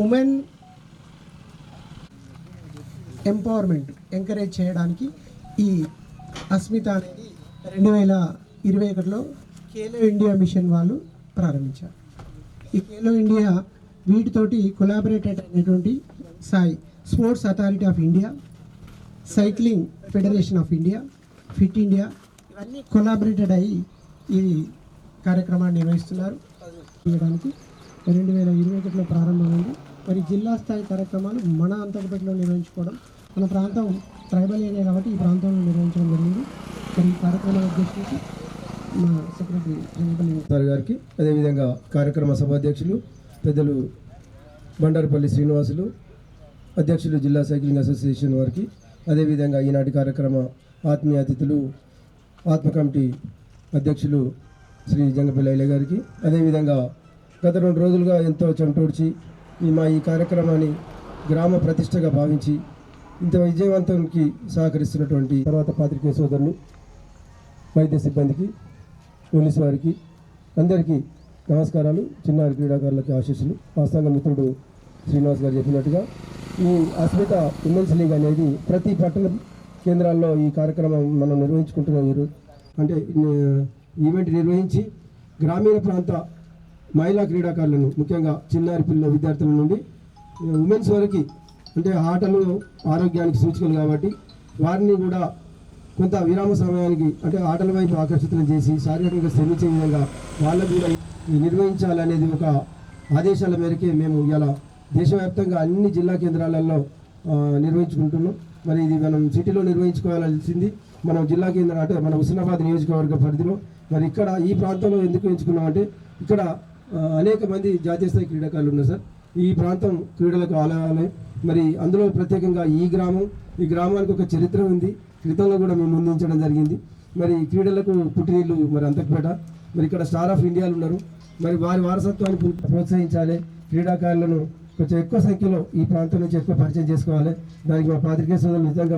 Women empowerment encourage చేయడానికి ఈ అస్మిత అనేది 2021లో ఖేలో ఇండియా మిషన్ వాళ్ళు ప్రారంభించారు. ఈ ఖేలో ఇండియా వీటితోటి కొలాబరేటెడ్ అయినటువంటి Sai sports authority of India, cycling federation of India, fit India ఇవన్నీ కొలాబరేటెడ్ అయ్యి ఈ కార్యక్రమాన్ని నిర్వహిస్తున్నారు. చేయడానికి 2021లో ప్రారంభమైంది. మరి జిల్లా స్థాయి కార్యక్రమాలు మన అంతకుపేటలో నిర్వహించుకోవడం, మన ప్రాంతం ట్రైబల్ ఏరియా కాబట్టి ఈ ప్రాంతంలో నిర్వహించడం జరిగింది. మరి ఈ కార్యక్రమాన్ని ఉద్దేశించి మా సెక్రటరీ సార్ గారికి, అదేవిధంగా కార్యక్రమ సభాధ్యక్షులు పెద్దలు బండారుపల్లి శ్రీనివాసులు, అధ్యక్షులు జిల్లా సైక్లింగ్ అసోసియేషన్ వారికి, అదేవిధంగా ఈనాటి కార్యక్రమ ఆత్మీయ అతిథులు ఆత్మ కమిటీ అధ్యక్షులు శ్రీ జంగపల్లి అయ్య గారికి, అదేవిధంగా గత 2 రోజులుగా ఎంతో చంటోడ్చి ఈ కార్యక్రమాన్ని గ్రామ ప్రతిష్టగా భావించి ఇంత విజయవంతానికి సహకరిస్తున్నటువంటి తర్వాత పాత్రికేయ సోదరులు, వైద్య సిబ్బందికి, పోలీసు వారికి అందరికీ నమస్కారాలు. చిన్నారి క్రీడాకారులకి ఆశీస్సులు. వాస్తవంగా మిత్రుడు శ్రీనివాస్ గారు చెప్పినట్టుగా ఈ అస్మిత ఉమెన్స్ లీగ్ అనేది ప్రతి పట్టణ కేంద్రాల్లో ఈ కార్యక్రమం మనం నిర్వహించుకుంటున్నాం. అంటే ఈవెంట్ నిర్వహించి గ్రామీణ ప్రాంత మహిళా క్రీడాకారులను, ముఖ్యంగా చిన్నారి పిల్లల విద్యార్థుల నుండి ఉమెన్స్ వరకు, అంటే ఆటలు ఆరోగ్యానికి సూచికలు కాబట్టి వారిని కూడా కొంత విరామ సమయానికి అంటే ఆటల వైపు ఆకర్షితులు చేసి శారీరకంగా శ్రమించే విధంగా వాళ్ళకు కూడా నిర్వహించాలనేది ఒక ఆదేశాల మేరకే మేము ఇలా దేశవ్యాప్తంగా అన్ని జిల్లా కేంద్రాలలో నిర్వహించుకుంటున్నాం. మరి ఇది మనం సిటీలో నిర్వహించుకోవాల్సింది మనం జిల్లా కేంద్రం అంటే మన హుస్నాబాద్ నియోజకవర్గ పరిధిలో. మరి ఇక్కడ ఈ ప్రాంతంలో ఎందుకు ఎంచుకున్నామంటే ఇక్కడ అనేక మంది జాతీయ స్థాయి క్రీడాకారులు ఉన్నారు సార్. ఈ ప్రాంతం క్రీడలకు ఆలయాలయం. మరి అందులో ప్రత్యేకంగా ఈ గ్రామానికి ఒక చరిత్ర ఉంది. క్రితంలో కూడా మేము ముందుంచడం జరిగింది. మరి క్రీడలకు పుట్టినీళ్ళు మరి అంతకుపేట. మరి ఇక్కడ స్టార్ ఆఫ్ ఇండియాలు ఉన్నారు. మరి వారి వారసత్వాన్ని ప్రోత్సహించాలి. క్రీడాకారులను కొంచెం ఎక్కువ సంఖ్యలో ఈ ప్రాంతం నుంచి ఎక్కువ పరిచయం చేసుకోవాలి. దానికి మా పాత్రికేయ సోదరులు నిజంగా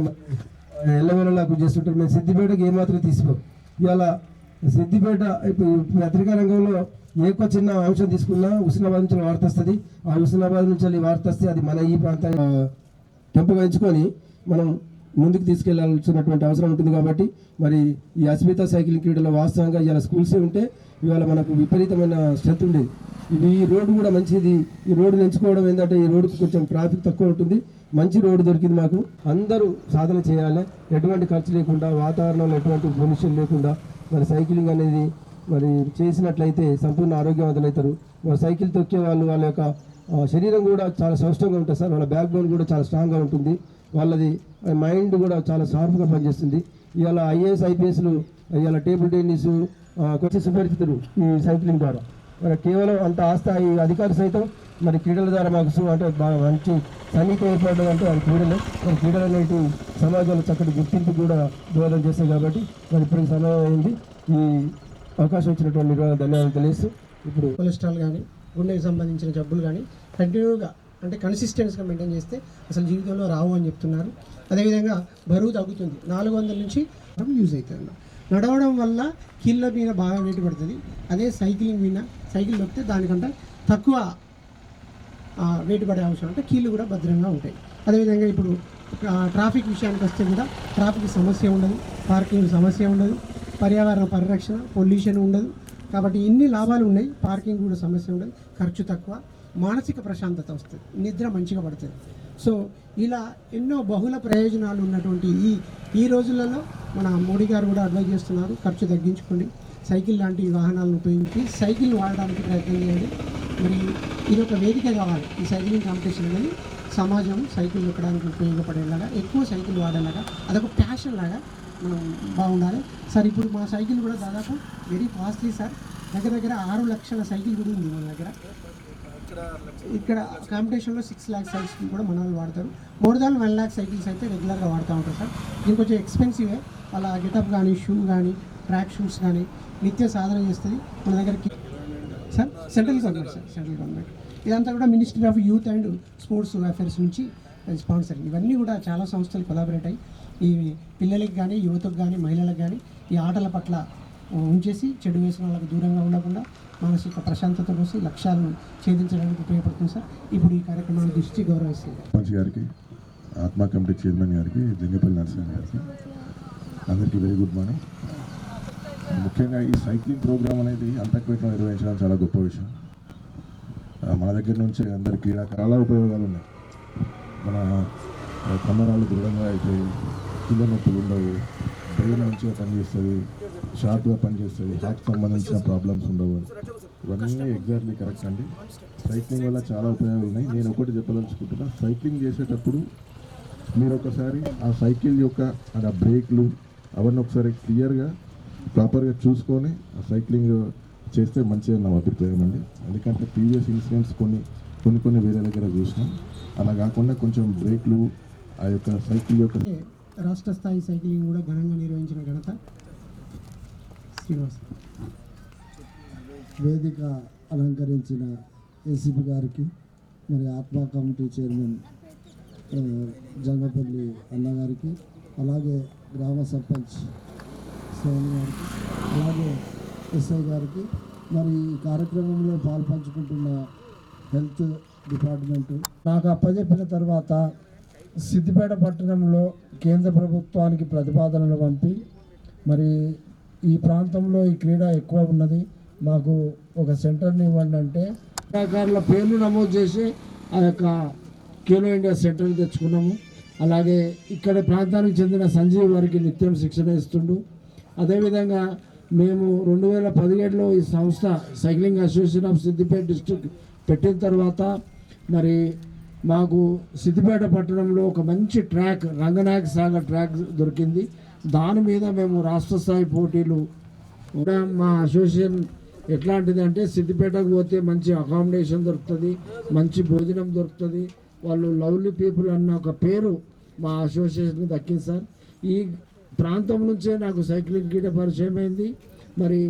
ఎల్లవేళలా చేస్తుంటారు. మేము సిద్దిపేటకి ఏమాత్రం తీసుకోం. ఇవాళ సిద్దిపేట పత్రికా రంగంలో ఏ చిన్న అంశం తీసుకున్నా హుస్నాబాద్ నుంచి వార్త వస్తుంది. ఆ హుస్నాబాద్ నుంచి వార్త వస్తే అది మన ఈ ప్రాంతాన్ని పెంపొందించుకొని మనం ముందుకు తీసుకెళ్లాల్సినటువంటి అవసరం ఉంటుంది. కాబట్టి మరి ఈ అస్మిత సైక్లింగ్ క్రీడలో వాస్తవంగా ఇవాళ స్కూల్సే ఉంటే ఇవాళ మనకు విపరీతమైన స్ట్రెంత్ ఉండేది. ఈ రోడ్డు కూడా మంచిది. ఈ రోడ్డుని ఎంచుకోవడం ఏంటంటే ఈ రోడ్డుకి కొంచెం ట్రాఫిక్ తక్కువ ఉంటుంది. మంచి రోడ్డు దొరికింది మాకు. అందరూ సాధన చేయాలి, ఎటువంటి ఖర్చు లేకుండా, వాతావరణంలో ఎటువంటి పొల్యూషన్ లేకుండా. మరి సైక్లింగ్ అనేది మరి చేసినట్లయితే సంపూర్ణ ఆరోగ్యవంతులవుతారు. సైకిల్ తొక్కే వాళ్ళ యొక్క శరీరం కూడా చాలా సౌష్టంగా ఉంటుంది సార్. వాళ్ళ బ్యాక్ బోన్ కూడా చాలా స్ట్రాంగ్గా ఉంటుంది. వాళ్ళది మైండ్ కూడా చాలా షార్ప్గా పనిచేస్తుంది. ఇవాళ ఐఏఎస్ ఐపీఎస్లు ఇవాళ టేబుల్ టెన్నిస్ కొంచెం సుపరిచితులు ఈ సైక్లింగ్ ద్వారా. మరి కేవలం అంత ఆస్థాయి అధికారి సైతం మరి క్రీడల ద్వారా మాకు అంటే మంచి సన్నిహితం ఏర్పడడం అంటే అది క్రీడలు. మరి క్రీడలు అనేవి సమాజంలో చక్కటి గుర్తింపు కూడా దోహదం చేస్తాయి. కాబట్టి మరి ఇప్పటికి సమయం అయింది. ఈ అవకాశం ఇచ్చినటువంటి ధన్యవాదాలు తెలియస్తూ ఇప్పుడు కొలెస్ట్రాల్ కానీ గుండెకి సంబంధించిన జబ్బులు కానీ కంటిన్యూగా అంటే కన్సిస్టెన్స్గా మెయింటైన్ చేస్తే అసలు జీవితంలో రావు అని చెప్తున్నారు. అదేవిధంగా బరువు తగ్గుతుంది. 400 నుంచి యూజ్ అవుతుంది. నడవడం వల్ల కీళ్ళ మీద బాగా వెయిట్ పడుతుంది. అదే సైక్లింగ్ మీద సైకిల్ దొరికితే దానికంటే తక్కువ వెయిట్ పడే అవసరం అంటే కీళ్ళు కూడా భద్రంగా ఉంటాయి. అదేవిధంగా ఇప్పుడు ట్రాఫిక్ విషయానికి వస్తే కూడా ట్రాఫిక్ సమస్య ఉండదు, పార్కింగ్ సమస్య ఉండదు, పర్యావరణ పరిరక్షణ, పొల్యూషన్ ఉండదు. కాబట్టి ఇన్ని లాభాలు ఉన్నాయి. పార్కింగ్ కూడా సమస్య ఉండదు, ఖర్చు తక్కువ, మానసిక ప్రశాంతత వస్తుంది, నిద్ర మంచిగా పడుతుంది. సో ఇలా ఎన్నో బహుళ ప్రయోజనాలు ఉన్నటువంటి ఈ రోజులలో మన మోడీ గారు కూడా అడ్వైజ్ చేస్తున్నారు, ఖర్చు తగ్గించుకోండి, సైకిల్ లాంటి వాహనాలను ఉపయోగించి సైకిల్ వాడడానికి ప్రయత్నం చేయండి. మరి ఇది ఒక వేదిక కావాలి. ఈ సైక్లింగ్ కాంపిటీషన్ అనేది సమాజం సైకిల్ ఎక్కడానికి ఉపయోగపడేలాగా, ఎక్కువ సైకిల్ వాడేలాగా, అదొక ప్యాషన్ లాగా మనం బాగుండాలి సార్. ఇప్పుడు మా సైకిల్ కూడా దాదాపు వెరీ కాస్ట్లీ సార్. దగ్గర 6 లక్షల సైకిల్ కూడా ఉంది మన దగ్గర. ఇక్కడ కాంపిటీషన్లో 6 lakhs సైకిల్స్ కూడా మన వాళ్ళు వాడతారు. మోర్ దాన్ 1 lakh సైకిల్స్ అయితే రెగ్యులర్గా వాడుతూ ఉంటారు సార్. ఇది కొంచెం ఎక్స్పెన్సివే. వాళ్ళ గెటప్ కానీ, షూ కానీ, ట్రాక్ షూస్ కానీ నిత్య సాధన చేస్తుంది మన దగ్గరికి sir. Central government sir, central government. ఇదంతా కూడా ministry of youth and sports affairs నుంచి స్పాన్సర్. ఇవన్నీ కూడా చాలా సంస్థలు కొలాబరేట్ అయ్యి ఈ పిల్లలకి కానీ, యువతకు కానీ, మహిళలకు కానీ ఈ ఆటల పట్ల ఉంచేసి చెడు వ్యసనాలకు దూరంగా ఉండకుండా మానసిక ప్రశాంతత కోసం లక్ష్యాలను ఛేదించడానికి ఉపయోగపడుతుంది సార్. ఇప్పుడు ఈ కార్యక్రమాన్ని దృష్టి గౌరవిస్తుంది పంచ్ గారికి, ఆత్మా కమిటీ చైర్మన్ గారికి, జంగపల్లి నరసింహ గారికి అందరికీ వెరీ గుడ్ మార్నింగ్. ముఖ్యంగా ఈ సైక్లింగ్ ప్రోగ్రామ్ అనేది అంతర్గతంగా నిర్వహించడం చాలా గొప్ప విషయం. మన దగ్గర నుంచి అందరి చాలా ఉపయోగాలు ఉన్నాయి. మన కండరాలు దృఢంగా అయిపోయి కింద నొప్పులు ఉండవు, బ్రెయిన్ మంచిగా పనిచేస్తుంది, షార్ప్గా పనిచేస్తుంది, హార్ట్ సంబంధించిన ప్రాబ్లమ్స్ ఉండవు. ఇవన్నీ ఎగ్జాక్ట్లీ కరెక్ట్ అండి. సైక్లింగ్ వల్ల చాలా ఉపయోగాలు ఉన్నాయి. నేను ఒకటి చెప్పదలుచుకుంటున్నా, సైక్లింగ్ చేసేటప్పుడు మీరు ఒకసారి ఆ సైకిల్ యొక్క ఆ బ్రేక్లు అవన్నీ ఒకసారి క్లియర్గా ప్రాపర్గా చూసుకొని ఆ సైక్లింగ్ చేస్తే మంచిగా నా అభిప్రాయం అండి. ఎందుకంటే ప్రీవియస్ ఇన్సిడెంట్స్ కొన్ని వేరే దగ్గర చూసినాం. అలా కాకుండా కొంచెం బ్రేక్లు ఆ యొక్క సైకిల్ యొక్క రాష్ట్ర స్థాయి సైక్లింగ్ కూడా ఘనంగా నిర్వహించిన ఘనత శ్రీనివాస్. వేదిక అలంకరించిన ఏసీపీ గారికి, మరి ఆత్మా కమిటీ చైర్మన్ జంగపల్లి అన్నగారికి, అలాగే గ్రామ సర్పంచ్ శ్రేణి గారికి, అలాగే ఎస్ఐ గారికి, మరి ఈ కార్యక్రమంలో పాల్పంచుకుంటున్న హెల్త్ డిపార్ట్మెంటు నాకు అప్పచెప్పిన తర్వాత సిద్దిపేట పట్టణంలో కేంద్ర ప్రభుత్వానికి ప్రతిపాదనలు పంపి, మరి ఈ ప్రాంతంలో ఈ క్రీడ ఎక్కువ ఉన్నది, మాకు ఒక సెంటర్ని ఇవ్వండి అంటే క్రీడాకారుల పేర్లు నమోదు చేసి ఆ యొక్క ఖేలో ఇండియా సెంటర్ని తెచ్చుకున్నాము. అలాగే ఇక్కడ ప్రాంతానికి చెందిన సంజీవ్ వారికి నిత్యం శిక్షణ ఇస్తుండు. అదేవిధంగా మేము 2017లో ఈ సంస్థ cycling association of Siddipet district పెట్టిన తర్వాత మరి మాకు సిద్దిపేట పట్టణంలో ఒక మంచి ట్రాక్, రంగనాయక సాగర్ ట్రాక్ దొరికింది. దాని మీద మేము రాష్ట్ర స్థాయి పోటీలు మా అసోసియేషన్ ఎట్లాంటిది అంటే సిద్దిపేటకు పోతే మంచి అకామిడేషన్ దొరుకుతుంది, మంచి భోజనం దొరుకుతుంది, వాళ్ళు లవ్లీ పీపుల్ అన్న ఒక పేరు మా అసోసియేషన్కి దక్కింది సార్. ఈ ప్రాంతం నుంచే నాకు సైక్లింగ్ క్రీడ పరిచయం అయింది. మరి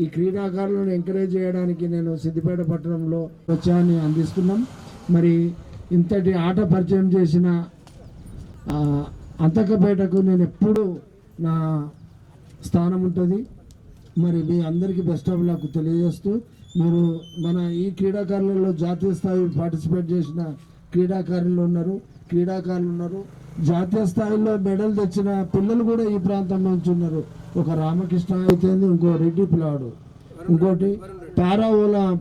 ఈ క్రీడాకారులను ఎంకరేజ్ చేయడానికి నేను సిద్దిపేట పట్టణంలో ప్రోత్సాహాన్ని అందిస్తున్నాం. మరి ఇంతటి ఆట పరిచయం చేసిన అంతకపేటకు నేను ఎప్పుడు నా స్థానం ఉంటుంది. మరి మీ అందరికీ బెస్ట్ ఆఫ్ లక్ తెలియజేస్తూ, మీరు మన ఈ క్రీడాకారులలో జాతీయ స్థాయి పార్టిసిపేట్ చేసిన క్రీడాకారులు ఉన్నారు, జాతీయ స్థాయిలో మెడల్ తెచ్చిన పిల్లలు కూడా ఈ ప్రాంతం నుంచి ఉన్నారు. ఒక రామకృష్ణ అయితే, ఇంకో రెడ్డి పిల్లాడు, ఇంకోటి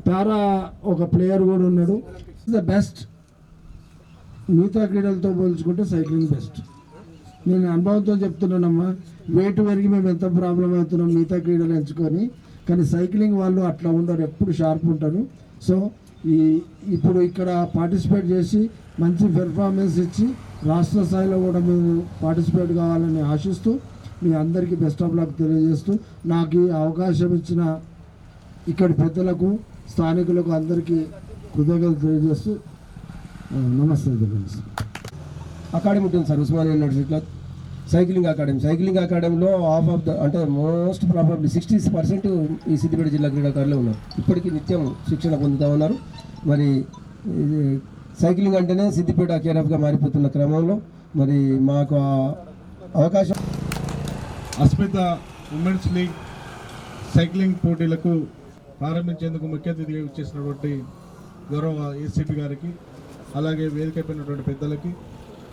పారా ఒక ప్లేయర్ కూడా ఉన్నాడు. The best. మిగతా క్రీడలతో పోల్చుకుంటే సైక్లింగ్ బెస్ట్. నేను అనుభవంతో చెప్తున్నానమ్మా. వెయిట్ పెరిగి మేము ఎంత ప్రాబ్లం అవుతున్నాం మిగతా క్రీడలు ఎంచుకొని, కానీ సైక్లింగ్ వాళ్ళు అట్లా ఉండరు, ఎప్పుడు షార్ప్ ఉంటారు. సో ఇప్పుడు ఇక్కడ పార్టిసిపేట్ చేసి మంచి పెర్ఫార్మెన్స్ ఇచ్చి రాష్ట్ర స్థాయిలో కూడా మేము పార్టిసిపేట్ కావాలని ఆశిస్తూ మీ అందరికీ బెస్ట్ ఆఫ్ లక్ తెలియజేస్తూ, నాకు ఈ అవకాశం ఇచ్చిన ఇక్కడి పెద్దలకు, స్థానికులకు అందరికీ కృతజ్ఞతలు తెలియజేస్తూ నమస్తే తెలియజేస్తాను. అకాడమీ ఉంటుంది సార్ ఉస్మానియా యూనివర్సిటీలో సైక్లింగ్ అకాడమీలో అంటే మోస్ట్ ప్రాబబ్లీ 60% ఈ సిద్దిపేట జిల్లా క్రీడాకారులే ఉన్నారు. ఇప్పటికీ నిత్యం శిక్షణ పొందుతూ ఉన్నారు. మరి సైక్లింగ్ అంటేనే సిద్దిపేట కేరఫ్గా మారిపోతున్న క్రమంలో మరి మాకు అవకాశం. అస్మిత ఉమెన్స్ లీగ్ సైక్లింగ్ పోటీలకు ప్రారంభించేందుకు ముఖ్య అతిథిగా ఇచ్చేసినటువంటి గౌరవ ఏసీపీ గారికి, అలాగే వేదికైపోయినటువంటి పెద్దలకి,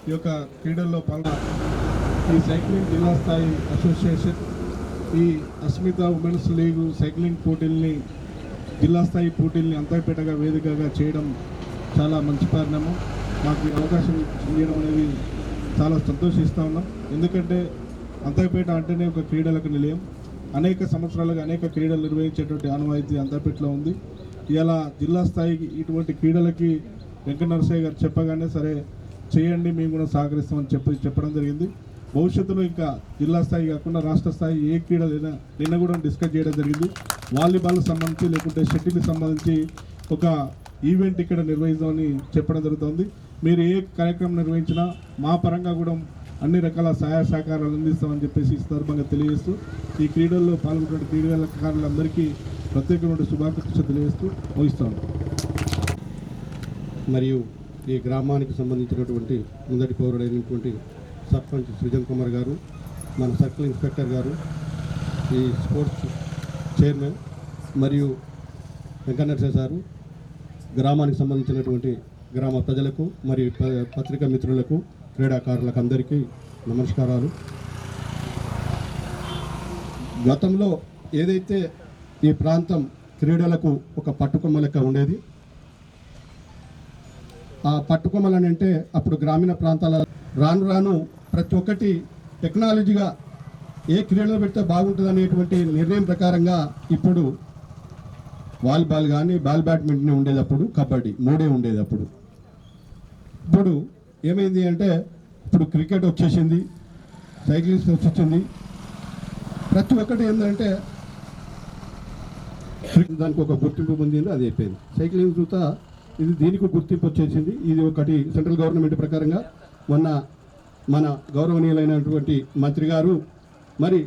ఈ యొక్క క్రీడల్లో ఈ సైక్లింగ్ జిల్లా స్థాయి అసోసియేషన్ ఈ అస్మిత ఉమెన్స్ లీగ్ సైక్లింగ్ పోటీల్ని, జిల్లా స్థాయి పోటీల్ని అంతర్పేటగా వేదికగా చేయడం చాలా మంచి పరిణామం. మాకు ఈ అవకాశం ఇవ్వడం అనేది చాలా సంతోషిస్తూ ఉన్నాం. ఎందుకంటే అంతర్పేట అంటేనే ఒక క్రీడలకు నిలయం. అనేక సంవత్సరాలుగా అనేక క్రీడలు నిర్వహించేటువంటి ఆనవాయితీ అంతర్పేటలో ఉంది. ఇలా జిల్లా స్థాయికి ఇటువంటి క్రీడలకి వెంకట నరసయ్య గారు చెప్పగానే సరే చేయండి, మేము కూడా సహకరిస్తామని చెప్పడం జరిగింది. భవిష్యత్తులో ఇంకా జిల్లా స్థాయి కాకుండా రాష్ట్ర స్థాయి ఏ క్రీడలైనా నిన్న కూడా డిస్కస్ చేయడం జరిగింది. వాలీబాల్కి సంబంధించి లేకుంటే షటిల్కి సంబంధించి ఒక ఈవెంట్ ఇక్కడ నిర్వహిస్తామని చెప్పడం జరుగుతుంది. మీరు ఏ కార్యక్రమం నిర్వహించినా మా పరంగా కూడా అన్ని రకాల సహాయ సహకారాలు అందిస్తామని చెప్పేసి ఈ సందర్భంగా తెలియజేస్తూ, ఈ క్రీడల్లో పాల్గొన్న క్రీడాకారులందరికీ ప్రత్యేకమైన శుభాకాంక్షలు తెలియజేస్తూ ముగిస్తాను. మరియు ఈ గ్రామానికి సంబంధించినటువంటి మొదటి పౌరుడైనటువంటి సర్పంచ్ సృజన్ కుమార్ గారు, మన సర్కిల్ ఇన్స్పెక్టర్ గారు, ఈ స్పోర్ట్స్ చైర్మన్ మరియు వెంకన్నరసయ్య సారు, గ్రామానికి సంబంధించినటువంటి గ్రామ ప్రజలకు మరియు పత్రికా మిత్రులకు, క్రీడాకారులకు అందరికీ నమస్కారాలు. గతంలో ఏదైతే ఈ ప్రాంతం క్రీడలకు ఒక పట్టుకొమ్మ లెక్క ఉండేది, ఆ పట్టుకొమ్మలని అంటే అప్పుడు గ్రామీణ ప్రాంతాల రాను రాను ప్రతి ఒక్కటి టెక్నాలజీగా ఏ క్రీడలో పెడితే బాగుంటుంది అనేటువంటి నిర్ణయం ప్రకారంగా ఇప్పుడు వాలీబాల్ కానీ బ్యాడ్మింటన్ ఉండేది, అప్పుడు కబడ్డీ మూడే ఉండేది. అప్పుడు ఇప్పుడు ఏమైంది అంటే ఇప్పుడు క్రికెట్ వచ్చేసింది, సైక్లింగ్ వచ్చింది. ప్రతి ఒక్కటి ఏంటంటే దానికి ఒక గుర్తింపు పొందింది, అది అయిపోయింది. సైక్లింగ్ చూత ఇది దీనికి గుర్తింపు వచ్చేసింది. ఇది ఒకటి సెంట్రల్ గవర్నమెంట్ ప్రకారంగా మొన్న మన గౌరవనీయులైనటువంటి మంత్రి గారు మరి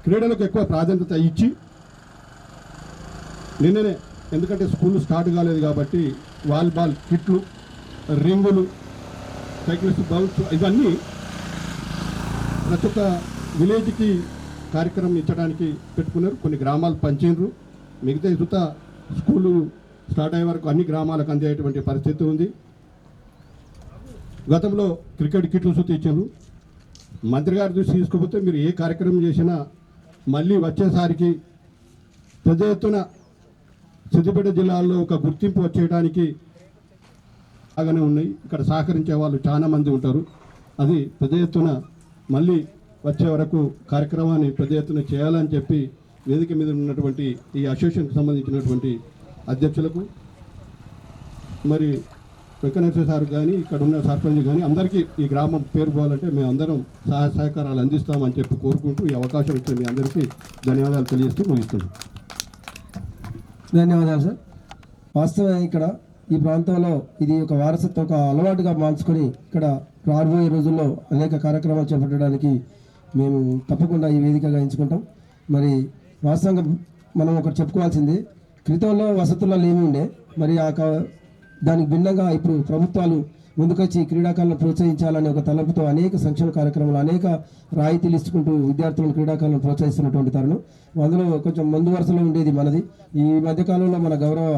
క్రీడలకు ఎక్కువ ప్రాధాన్యత ఇచ్చి నిన్ననే, ఎందుకంటే స్కూల్ స్టార్ట్ కాలేదు కాబట్టి వాలీబాల్ కిట్లు, రింగులు, సైక్లిస్ట్ బౌల్స్ ఇవన్నీ ప్రతి ఒక్క విలేజ్కి కార్యక్రమం ఇచ్చడానికి పెట్టుకున్నారు. కొన్ని గ్రామాలు పంచిండ్రు, మిగతా సుత స్కూలు స్టార్ట్ అయ్యే వరకు అన్ని గ్రామాలకు అందేటువంటి పరిస్థితి ఉంది. గతంలో క్రికెట్ కిట్లు సుత ఇచ్చారు. మంత్రి గారి దృష్టి తీసుకుపోతే మీరు ఏ కార్యక్రమం చేసినా మళ్ళీ వచ్చేసరికి పెద్ద ఎత్తున సిద్దిపేట జిల్లాలో ఒక గుర్తింపు వచ్చేయడానికి బాగానే ఉన్నాయి. ఇక్కడ సహకరించే వాళ్ళు చాలా మంది ఉంటారు. అది పెద్ద ఎత్తున మళ్ళీ వచ్చే వరకు కార్యక్రమాన్ని పెద్ద ఎత్తున చేయాలని చెప్పి వేదిక మీద ఉన్నటువంటి ఈ అసోసియేషన్కి సంబంధించినటువంటి అధ్యక్షులకు, మరి వెంకటేశ్వర సార్ కానీ ఇక్కడ ఉన్న సర్పంచ్ కానీ అందరికీ ఈ గ్రామం పేరు పోవాలంటే మేము అందరం సహాయ సహకారాలు అందిస్తామని చెప్పి కోరుకుంటూ ఈ అవకాశం ఇచ్చిన మీ అందరికీ ధన్యవాదాలు తెలియజేస్తూ ముగిస్తున్నాం. ధన్యవాదాలు సార్. వాస్తవం ఇక్కడ ఈ ప్రాంతంలో ఇది ఒక వారసత్వం, ఒక అలవాటుగా మార్చుకొని ఇక్కడ రాబోయే రోజుల్లో అనేక కార్యక్రమాలు చేపట్టడానికి మేము తప్పకుండా ఈ వేదికగా ఎంచుకుంటాం. మరి వాస్తవంగా మనం ఒకటి చెప్పుకోవాల్సింది, క్రితంలో వసతులలో ఏమి ఉండే, మరి దానికి భిన్నంగా ఇప్పుడు ప్రభుత్వాలు ముందుకొచ్చి క్రీడాకారులను ప్రోత్సహించాలనే ఒక తలపుతో అనేక సంక్షేమ కార్యక్రమాలు, అనేక రాయితీలు ఇచ్చుకుంటూ విద్యార్థులను క్రీడాకారులను ప్రోత్సహిస్తున్నటువంటి తరుణం. అందులో కొంచెం ముందు వరుసలో ఉండేది మనది. ఈ మధ్యకాలంలో మన గౌరవ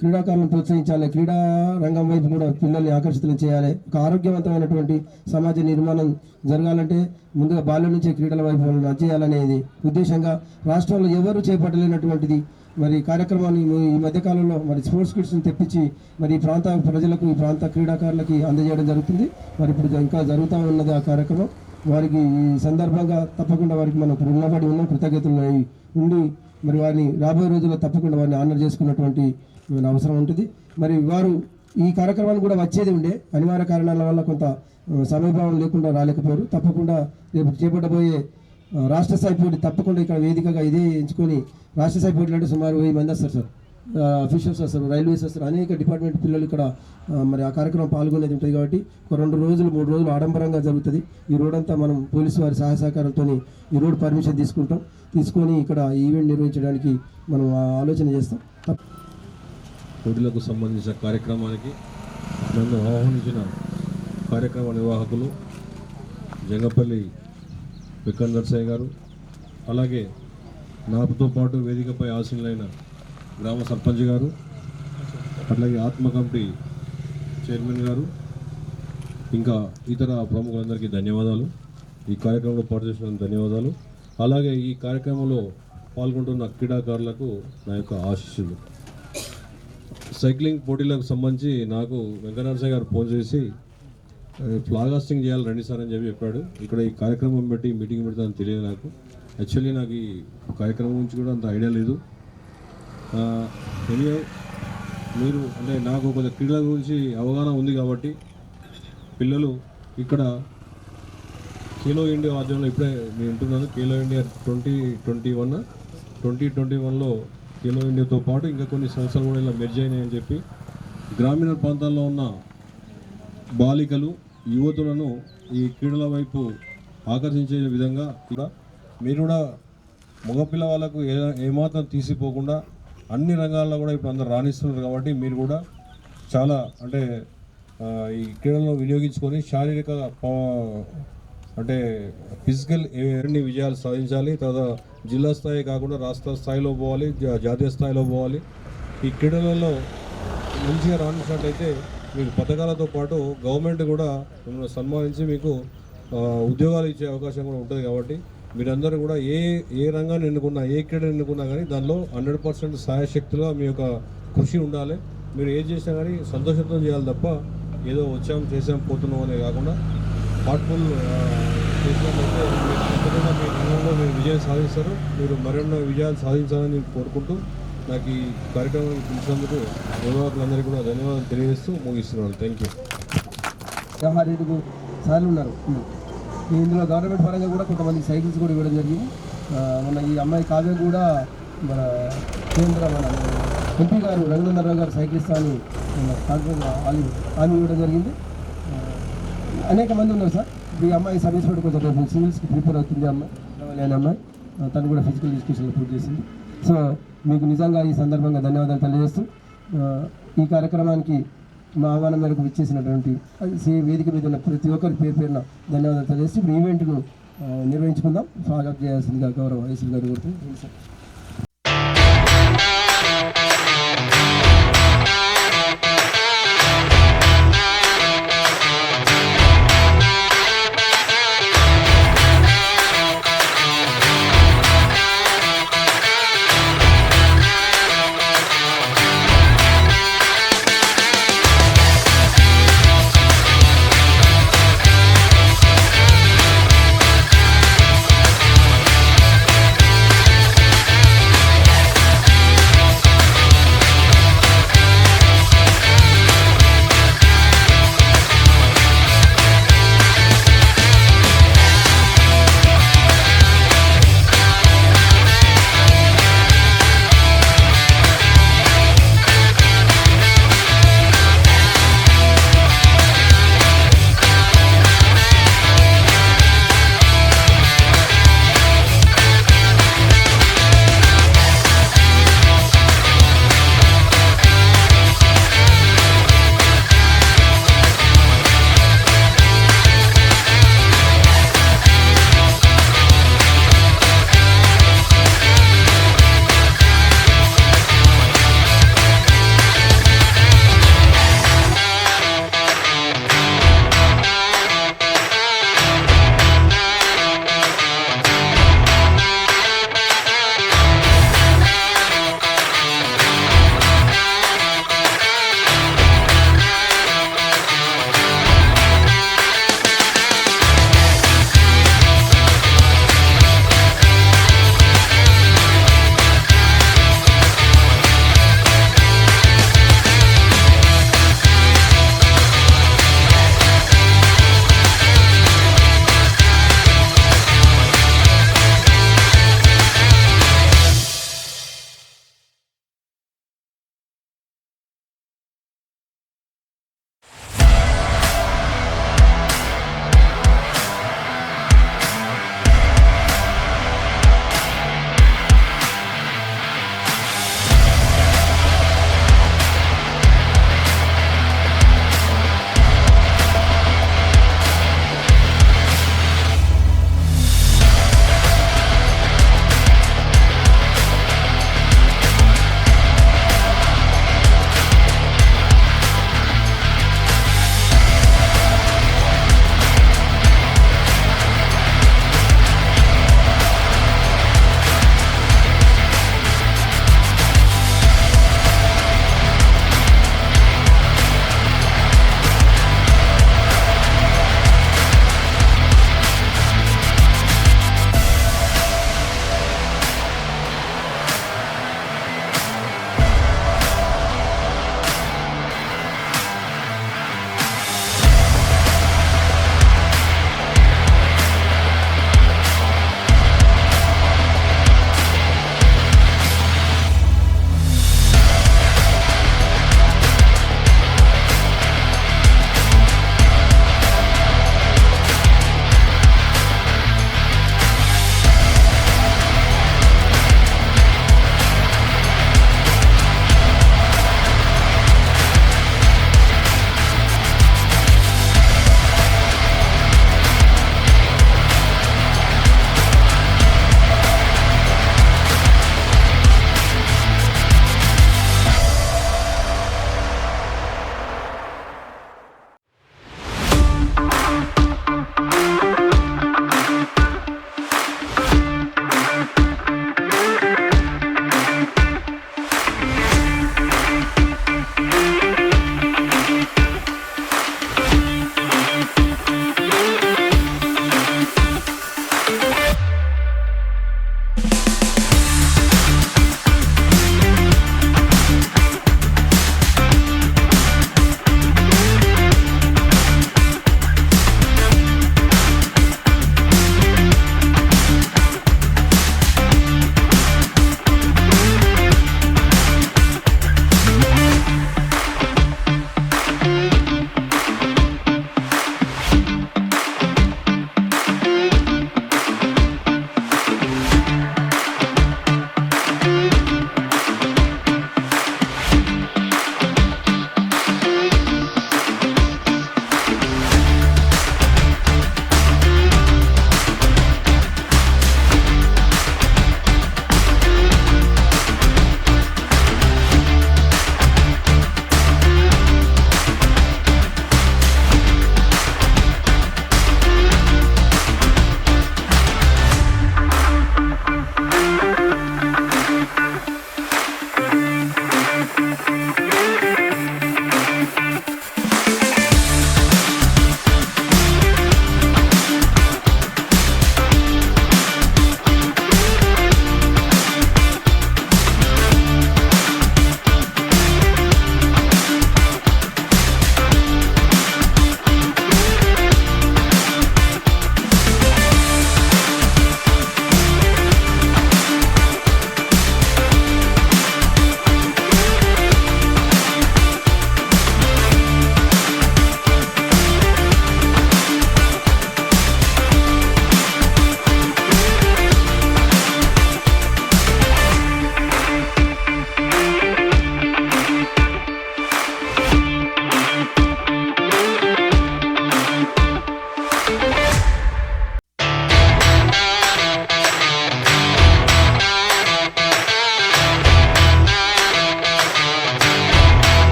క్రీడాకారులను ప్రోత్సహించాలి, క్రీడా రంగం వైపు కూడా పిల్లల్ని ఆకర్షితులను చేయాలి. ఒక ఆరోగ్యవంతమైనటువంటి సమాజ నిర్మాణం జరగాలంటే ముందుగా బాల్యం నుంచే క్రీడల వైపు వాళ్ళని అధ్యయాలనేది ఉద్దేశంగా రాష్ట్రంలో ఎవరు చేపట్టలేనటువంటిది మరి కార్యక్రమాన్ని ఈ మధ్యకాలంలో మరి స్పోర్ట్స్ కిట్స్ని తెప్పించి మరి ఈ ప్రాంత ప్రజలకు, ఈ ప్రాంత క్రీడాకారులకి అందజేయడం జరుగుతుంది. మరి ఇప్పుడు ఇంకా జరుగుతూ ఉన్నది ఆ కార్యక్రమం. వారికి ఈ సందర్భంగా తప్పకుండా వారికి మనం రుణపడి ఉన్న కృతజ్ఞతలు ఉండి మరి వారిని రాబోయే రోజుల్లో తప్పకుండా వారిని ఆనర్ చేసుకున్నటువంటి అవసరం ఉంటుంది. మరి వారు ఈ కార్యక్రమాన్ని కూడా వచ్చేది ఉండే, అనివార్య కారణాల వల్ల కొంత సమయభావం లేకుండా రాలేకపోయారు. తప్పకుండా రేపు చేపట్టబోయే రాష్ట్ర స్థాయి పోటీ తప్పకుండా ఇక్కడ వేదికగా ఇదే ఎంచుకొని, రాష్ట్ర స్థాయి పోటీలు అంటే సుమారు 1000 మంది వస్తారు సార్, అఫీషియల్స్ వస్తారు, రైల్వేస్ వస్తారు, అనేక డిపార్ట్మెంట్ పిల్లలు ఇక్కడ మరి ఆ కార్యక్రమం పాల్గొనేది ఉంటుంది. కాబట్టి ఒక 2 రోజులు 3 రోజులు ఆడంబరంగా జరుగుతుంది. ఈ రోడ్ అంతా మనం పోలీసు వారి సహాయ సహకారంతో ఈ రోడ్ పర్మిషన్ తీసుకొని ఇక్కడ ఈవెంట్ నిర్వహించడానికి మనం ఆలోచన చేస్తాం. పోటీలకు సంబంధించిన కార్యక్రమానికి నన్ను ఆహ్వానించిన కార్యక్రమ నిర్వాహకులు జంగపల్లి వెంకన్నరసయ్య గారు, అలాగే నాతో పాటు వేదికపై ఆసీనులైన గ్రామ సర్పంచ్ గారు, అట్లాగే ఆత్మ కమిటీ చైర్మన్ గారు, ఇంకా ఇతర ప్రముఖులందరికీ ధన్యవాదాలు. ఈ కార్యక్రమంలో పాటు చేసినందుకు ధన్యవాదాలు. అలాగే ఈ కార్యక్రమంలో పాల్గొంటున్న క్రీడాకారులకు నా యొక్క ఆశీస్సులు. సైక్లింగ్ పోటీలకు సంబంధించి నాకు వెంకటనరసయ్య గారు ఫోన్ చేసి ఫ్లాగ్ హాస్టింగ్ చేయాలి రండి సార్ అని చెప్పాడు. ఇక్కడ ఈ కార్యక్రమం బట్టి మీటింగ్ పెడతానని తెలియదు నాకు. యాక్చువల్లీ నాకు ఈ కార్యక్రమం గురించి కూడా అంత ఐడియా లేదు. మీరు అంటే నాకు కొంచెం క్రీడల గురించి అవగాహన ఉంది కాబట్టి పిల్లలు ఇక్కడ ఖేలో ఇండియా ఆధ్వర్యంలో ఇప్పుడే నేను వింటున్నాను. ఖేలో ఇండియా 2021లో ఖేలో ఇండియాతో పాటు ఇంకా కొన్ని సంస్థలు కూడా ఇలా మెర్జ్ అయినాయని చెప్పి గ్రామీణ ప్రాంతాల్లో ఉన్న బాలికలు, యువతులను ఈ క్రీడల వైపు ఆకర్షించే విధంగా కూడా మీరు కూడా మగపిల్ల వాళ్ళకు ఏమాత్రం తీసిపోకుండా అన్ని రంగాల్లో కూడా ఇప్పుడు అందరు రాణిస్తున్నారు. కాబట్టి మీరు కూడా చాలా అంటే ఈ క్రీడలను వినియోగించుకొని శారీరక అంటే ఫిజికల్ ఎన్ని విజయాలు సాధించాలి. తర్వాత జిల్లా స్థాయి కాకుండా రాష్ట్ర స్థాయిలో పోవాలి, జాతీయ స్థాయిలో పోవాలి. ఈ క్రీడలలో మంచిగా రాణించినట్టయితే మీకు పథకాలతో పాటు గవర్నమెంట్ కూడా మిమ్మల్ని సన్మానించి మీకు ఉద్యోగాలు ఇచ్చే అవకాశం కూడా ఉంటుంది. కాబట్టి మీరందరూ కూడా ఏ రంగాన్ని ఎన్నుకున్నా, ఏ క్రీడను ఎన్నుకున్నా కానీ దానిలో 100% సాయశక్తులుగా మీ యొక్క కృషి ఉండాలి. మీరు ఏం చేసినా కానీ సంతోషంతో చేయాలి తప్ప ఏదో వచ్చాం చేసాం పోతున్నాం అనే కాకుండా హార్ట్ఫుల్ చేసినట్లయితే తప్పకుండా మీ రంగంలో మీరు విజయం సాధిస్తారు. మీరు మరెన్నో విజయాలు సాధించాలని కోరుకుంటూ నాకు ఈ కార్యక్రమానికి పిలిచినందుకు నిర్వాహకులందరికీ కూడా ధన్యవాదాలు తెలియజేస్తూ ముగిస్తున్నాను. Thank you. 5 సార్లు ఉన్నారు. ఇందులో గవర్నమెంట్ పరంగా కూడా కొంతమంది సైకిల్స్ కూడా ఇవ్వడం జరిగింది. మన ఈ అమ్మాయి కావ్య కూడా మన మన ఎంపీ గారు రఘునందనరావు గారు సైకిల్ ఇస్తాను హామీ ఇవ్వడం జరిగింది. అనేక మంది ఉన్నారు సార్. ఈ అమ్మాయి సర్వీస్ కూడా కొంచెం సివిల్స్కి ప్రిపేర్ అవుతుంది. అమ్మాయి అమ్మాయి తను కూడా ఫిజికల్ ఎడ్యుకేషన్లో పూర్తి చేసింది. సో మీకు నిజంగా ఈ సందర్భంగా ధన్యవాదాలు తెలియజేస్తూ ఈ కార్యక్రమానికి మా ఆహ్వానం మేరకు విచ్చేసినటువంటి వేదిక మీద ఉన్న ప్రతి ఒక్కరి పేరున ధన్యవాదాలు తెలియజేస్తూ ఇప్పుడు ఈవెంట్ను నిర్వహించుకుందాం. స్వాగతం చేయాల్సిందిగా గౌరవ ఐసీ గారు కోరుతుంది.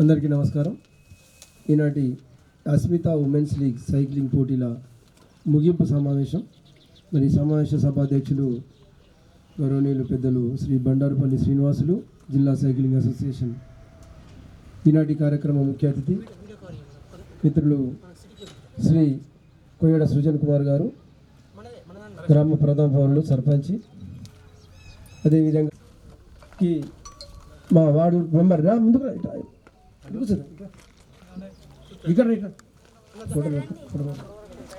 అందరికీ నమస్కారం. ఈనాటి అస్మిత ఉమెన్స్ లీగ్ సైక్లింగ్ పోటీల ముగింపు సమావేశం. మరి ఈ సమావేశ సభాధ్యక్షులు గౌరవనీయులు పెద్దలు శ్రీ బండారుపల్లి శ్రీనివాసులు, జిల్లా సైక్లింగ్ అసోసియేషన్. ఈనాటి కార్యక్రమం ముఖ్య అతిథి మిత్రులు శ్రీ కొయ్యడ సృజన్ కుమార్ గారు, గ్రామ ప్రధాన పౌరులు, సర్పంచి. అదేవిధంగా మా వార్డు మెంబర్ ముందుకు ఇక్కడ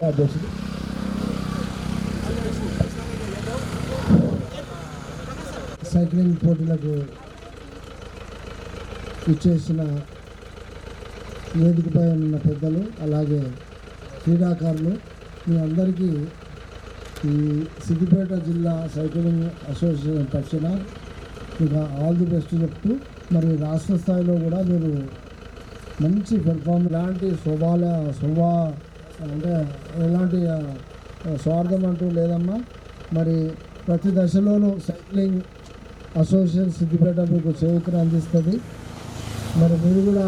అధ్యక్షుడు సైక్లింగ్ పోటీలకు ఇచ్చేసిన వేదికపై ఉన్న పెద్దలు, అలాగే క్రీడాకారులు, మీ అందరికీ ఈ సిద్దిపేట జిల్లా సైక్లింగ్ అసోసియేషన్ తరఫున ఇక ఆల్ ది బెస్ట్ చెప్తూ, మరి రాష్ట్ర స్థాయిలో కూడా మీరు మంచి పెర్ఫార్మెన్స్, అంటే ఎలాంటి స్వార్థం అంటూ లేదమ్మా. మరి ప్రతి దశలోనూ సైక్లింగ్ అసోసియేషన్ సిద్దిపేట మీకు చేయూతను అందిస్తుంది. మరి మీరు కూడా